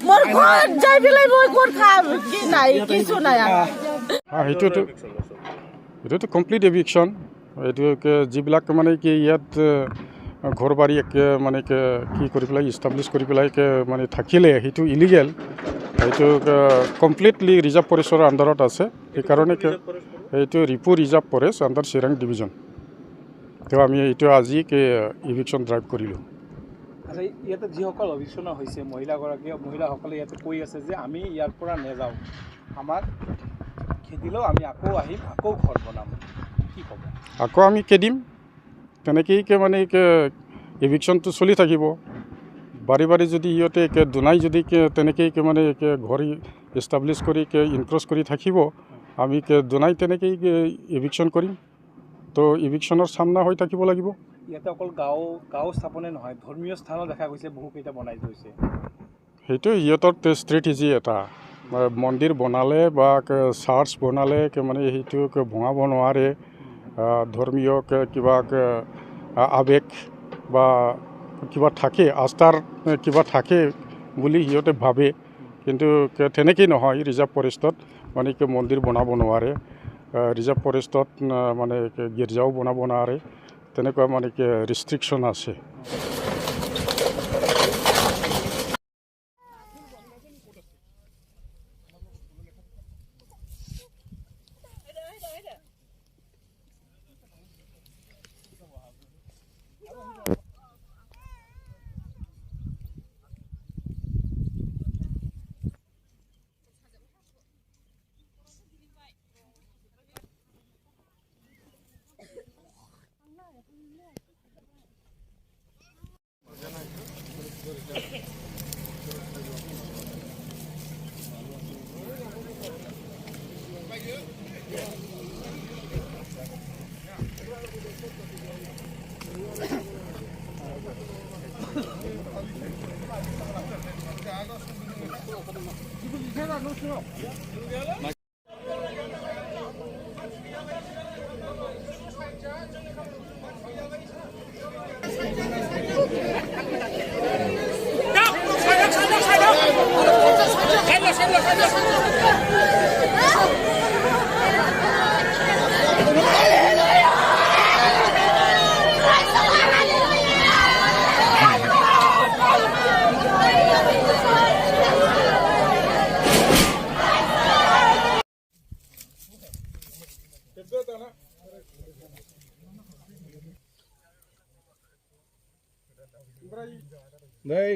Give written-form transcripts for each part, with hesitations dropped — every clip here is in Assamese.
মোৰ ঘৰত যাই পেলাই মই ক'ত খাম কি নাই কিছু নাই এইটোতো কমপ্লিট এভিকশ্যন এইটো যিবিলাক মানে কি ইয়াত ঘৰ বাৰী মানে কি কৰি পেলাই ইষ্টাব্লিছ কৰি পেলাই মানে থাকিলে সেইটো ইলিগেল সেইটো কমপ্লিটলি ৰিজাৰ্ভ ফৰেষ্টৰ আণ্ডাৰত আছে সেইকাৰণে এইটো Ripu reserve forest under Chirang division তো আমি এইটো আজি ইভিকশ্যন ড্ৰাইভ কৰিলোঁ আচ্ছা ইয়াতে যিসকল অভিকশ্যন হৈছে মহিলাসকলে ইয়াতে কৈ আছে যে আমি ইয়াৰ পৰা নেযাওঁ আমাক খেদিলেও আমি আকৌ আহিম আকৌ ঘৰ বনাম কি ক'ব আকৌ আমি খেদিম তেনেকেই মানে ইভিকশ্যনটো চলি থাকিব বাৰী বাৰী যদি সিহঁতে দুনাই যদি তেনেকেই মানে ঘৰ ইষ্টাব্লিছ কৰি ইনক্ৰ'চ কৰি থাকিব আমি দুনাই তেনেকেই ইভিকশ্যন কৰিম তো ইভিকশ্যনৰ চামনা হৈ থাকিব লাগিব ইয়াতে অকল গাঁও স্থাপনে নহয় ধৰ্মীয় স্থানো দেখা গৈছে বহুকেইটা বনাই থৈছে সেইটো সিহঁতৰ ষ্ট্ৰেটেজি এটা মন্দিৰ বনালে বা চাৰ্চ বনালে মানে সেইটো ভঙাব নোৱাৰে ধৰ্মীয় কিবা আৱেগ বা কিবা থাকে আস্থাৰ কিবা থাকে বুলি সিহঁতে ভাবে কিন্তু তেনেকেই নহয় ৰিজাৰ্ভ ফৰেষ্টত মানে মন্দিৰ বনাব নোৱাৰে ৰিজাৰ্ভ ফৰেষ্টত মানে গীৰ্জাও বনাব নোৱাৰে তেনেকুৱা মানে ৰেষ্ট্ৰিকশ্যন আছে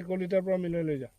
কলিতাৰ পৰা মিলাই লৈ যা